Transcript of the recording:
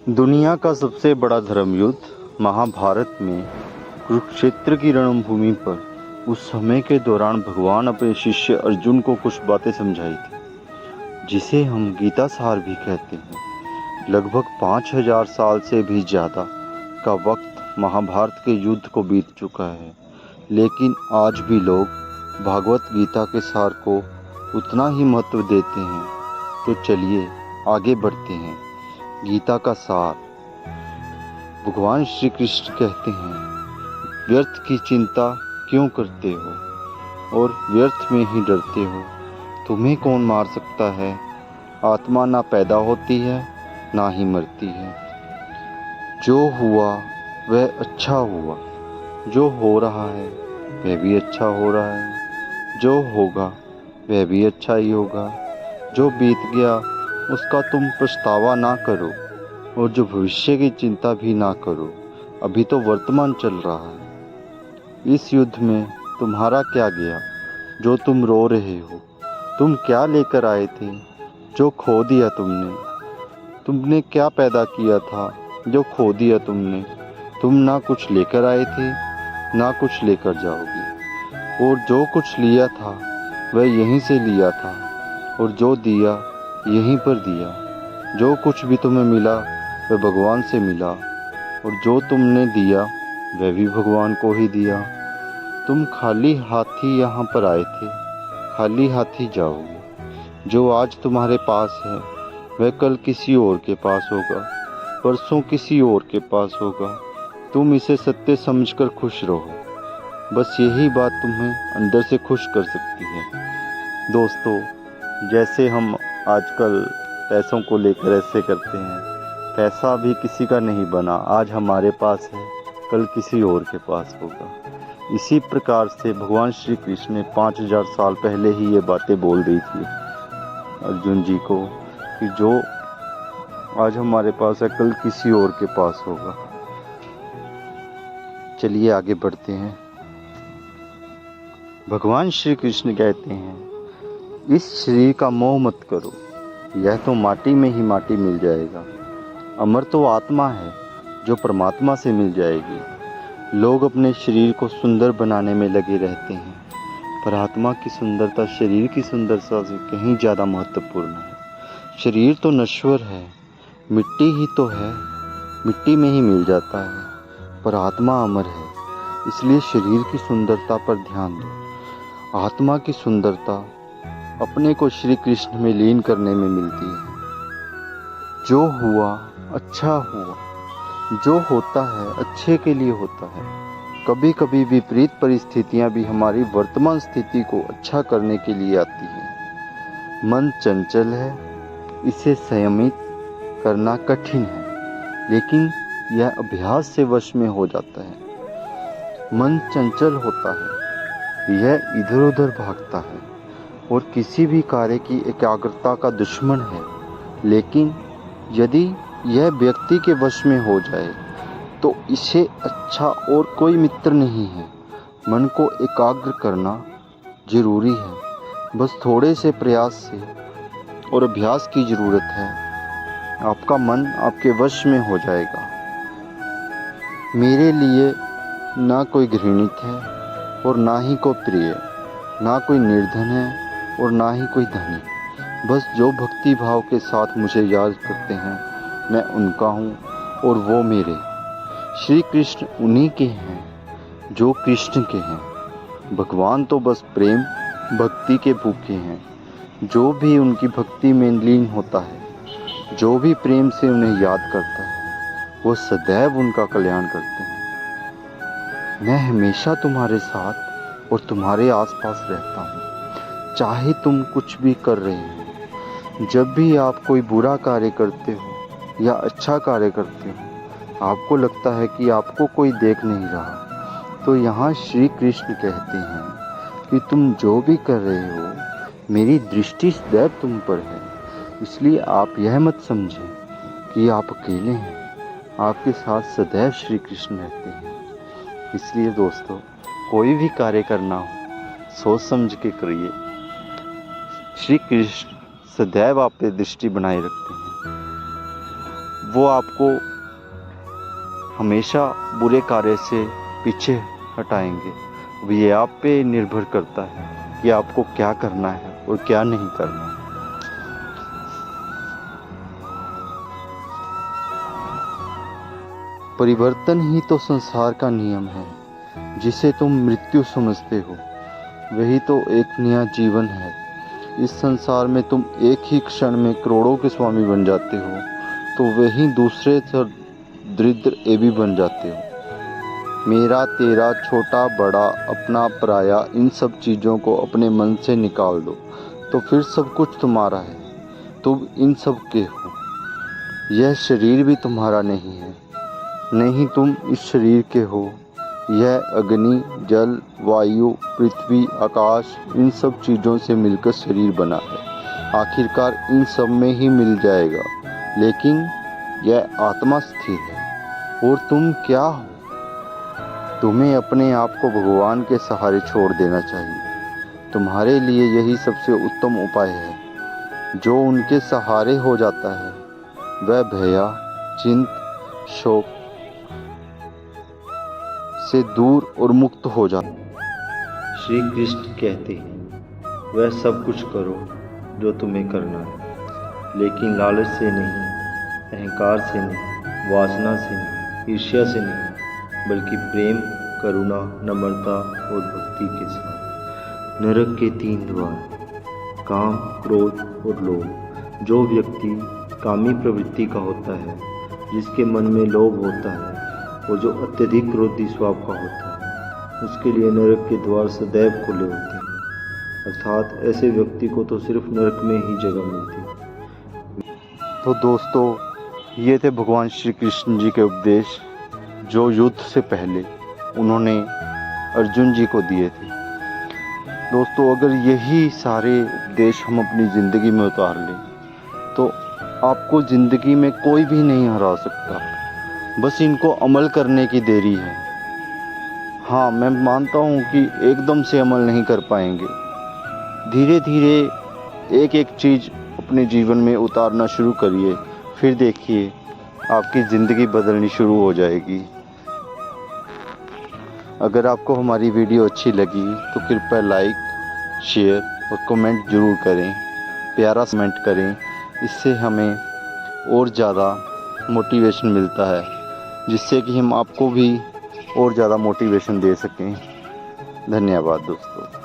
दुनिया का सबसे बड़ा धर्म युद्ध महाभारत में कुरुक्षेत्र की रणभूमि पर उस समय के दौरान भगवान अपने शिष्य अर्जुन को कुछ बातें समझाई थी, जिसे हम गीता सार भी कहते हैं। लगभग 5000 साल से भी ज़्यादा का वक्त महाभारत के युद्ध को बीत चुका है, लेकिन आज भी लोग भागवत गीता के सार को उतना ही महत्व देते हैं। तो चलिए आगे बढ़ते हैं। गीता का सार। भगवान श्री कृष्ण कहते हैं, व्यर्थ की चिंता क्यों करते हो और व्यर्थ में ही डरते हो। तुम्हें कौन मार सकता है। आत्मा ना पैदा होती है ना ही मरती है। जो हुआ वह अच्छा हुआ, जो हो रहा है वह भी अच्छा हो रहा है, जो होगा वह भी अच्छा ही होगा। जो बीत गया उसका तुम पछतावा ना करो और जो भविष्य की चिंता भी ना करो। अभी तो वर्तमान चल रहा है। इस युद्ध में तुम्हारा क्या गया जो तुम रो रहे हो। तुम क्या लेकर आए थे जो खो दिया तुमने। तुमने क्या पैदा किया था जो खो दिया तुमने। तुम ना कुछ लेकर आए थे ना कुछ लेकर जाओगे, और जो कुछ लिया था वह यहीं से लिया था, और जो दिया यहीं पर दिया। जो कुछ भी तुम्हें मिला वह भगवान से मिला, और जो तुमने दिया वह भी भगवान को ही दिया। तुम खाली हाथी यहाँ पर आए थे, खाली हाथी जाओगे। जो आज तुम्हारे पास है वह कल किसी और के पास होगा, परसों किसी और के पास होगा। तुम इसे सत्य समझकर खुश रहो। बस यही बात तुम्हें अंदर से खुश कर सकती है। दोस्तों, जैसे हम आजकल पैसों को लेकर ऐसे करते हैं, पैसा भी किसी का नहीं बना। आज हमारे पास है कल किसी और के पास होगा। इसी प्रकार से भगवान श्री कृष्ण ने 5000 साल पहले ही ये बातें बोल दी थी अर्जुन जी को, कि जो आज हमारे पास है कल किसी और के पास होगा। चलिए आगे बढ़ते हैं। भगवान श्री कृष्ण कहते हैं, इस शरीर का मोह मत करो, यह तो माटी में ही माटी मिल जाएगा। अमर तो आत्मा है जो परमात्मा से मिल जाएगी। लोग अपने शरीर को सुंदर बनाने में लगे रहते हैं, पर आत्मा की सुंदरता शरीर की सुंदरता से कहीं ज़्यादा महत्वपूर्ण है। शरीर तो नश्वर है, मिट्टी ही तो है, मिट्टी में ही मिल जाता है, पर आत्मा अमर है। इसलिए शरीर की सुंदरता पर ध्यान दो। आत्मा की सुंदरता अपने को श्री कृष्ण में लीन करने में मिलती है। जो हुआ अच्छा हुआ, जो होता है अच्छे के लिए होता है। कभी कभी विपरीत परिस्थितियां भी हमारी वर्तमान स्थिति को अच्छा करने के लिए आती हैं। मन चंचल है, इसे संयमित करना कठिन है, लेकिन यह अभ्यास से वश में हो जाता है। मन चंचल होता है, यह इधर उधर भागता है और किसी भी कार्य की एकाग्रता का दुश्मन है। लेकिन यदि यह व्यक्ति के वश में हो जाए तो इसे अच्छा और कोई मित्र नहीं है। मन को एकाग्र करना जरूरी है, बस थोड़े से प्रयास से और अभ्यास की ज़रूरत है। आपका मन आपके वश में हो जाएगा। मेरे लिए ना कोई घृणित है और ना ही कोई प्रिय, ना कोई निर्धन है और ना ही कोई धनी। बस जो भक्ति भाव के साथ मुझे याद करते हैं, मैं उनका हूँ और वो मेरे। श्री कृष्ण उन्हीं के हैं जो कृष्ण के हैं। भगवान तो बस प्रेम भक्ति के भूखे हैं। जो भी उनकी भक्ति में लीन होता है, जो भी प्रेम से उन्हें याद करता है, वो सदैव उनका कल्याण करते हैं। मैं हमेशा तुम्हारे साथ और तुम्हारे आसपास रहता हूँ, चाहे तुम कुछ भी कर रहे हो। जब भी आप कोई बुरा कार्य करते हो या अच्छा कार्य करते हो, आपको लगता है कि आपको कोई देख नहीं रहा, तो यहाँ श्री कृष्ण कहते हैं कि तुम जो भी कर रहे हो, मेरी दृष्टि सदैव तुम पर है। इसलिए आप यह मत समझें कि आप अकेले हैं, आपके साथ सदैव श्री कृष्ण रहते हैं। इसलिए दोस्तों, कोई भी कार्य करना हो सोच समझ के करिए। श्री कृष्ण सदैव आप पे दृष्टि बनाए रखते हैं। वो आपको हमेशा बुरे कार्य से पीछे हटाएंगे। अब ये आप पे निर्भर करता है कि आपको क्या करना है और क्या नहीं करना है। परिवर्तन ही तो संसार का नियम है। जिसे तुम मृत्यु समझते हो वही तो एक नया जीवन है। इस संसार में तुम एक ही क्षण में करोड़ों के स्वामी बन जाते हो, तो वही दूसरे दरिद्र एबी बन जाते हो। मेरा तेरा छोटा बड़ा अपना पराया इन सब चीज़ों को अपने मन से निकाल दो, तो फिर सब कुछ तुम्हारा है। तुम इन सब के हो। यह शरीर भी तुम्हारा नहीं है, नहीं तुम इस शरीर के हो। यह अग्नि जल वायु पृथ्वी आकाश इन सब चीज़ों से मिलकर शरीर बना है। आखिरकार इन सब में ही मिल जाएगा, लेकिन यह आत्मा स्थिर है। और तुम क्या हो? तुम्हें अपने आप को भगवान के सहारे छोड़ देना चाहिए। तुम्हारे लिए यही सबसे उत्तम उपाय है। जो उनके सहारे हो जाता है वह भया चिंत शोक से दूर और मुक्त हो जाता। श्री कृष्ण कहते हैं, वह सब कुछ करो जो तुम्हें करना है, लेकिन लालच से नहीं, अहंकार से नहीं, वासना से नहीं, ईर्ष्या से नहीं, बल्कि प्रेम करुणा नम्रता और भक्ति के साथ। नरक के 3 द्वार काम क्रोध और लोभ। जो व्यक्ति कामी प्रवृत्ति का होता है, जिसके मन में लोभ होता है और जो अत्यधिक क्रोधी स्वभाव का होता है, उसके लिए नरक के द्वार सदैव खुले होते हैं। अर्थात ऐसे व्यक्ति को तो सिर्फ नरक में ही जगह मिलती है। तो दोस्तों, ये थे भगवान श्री कृष्ण जी के उपदेश, जो युद्ध से पहले उन्होंने अर्जुन जी को दिए थे। दोस्तों, अगर यही सारे उपदेश हम अपनी ज़िंदगी में उतार लें तो आपको ज़िंदगी में कोई भी नहीं हरा सकता। बस इनको अमल करने की देरी है। हाँ, मैं मानता हूँ कि एकदम से अमल नहीं कर पाएंगे। धीरे धीरे एक एक चीज़ अपने जीवन में उतारना शुरू करिए, फिर देखिए आपकी ज़िंदगी बदलनी शुरू हो जाएगी। अगर आपको हमारी वीडियो अच्छी लगी तो कृपया लाइक शेयर और कमेंट ज़रूर करें। प्यारा कमेंट करें, इससे हमें और ज़्यादा मोटिवेशन मिलता है, जिससे कि हम आपको भी और ज़्यादा मोटिवेशन दे सकें। धन्यवाद दोस्तों।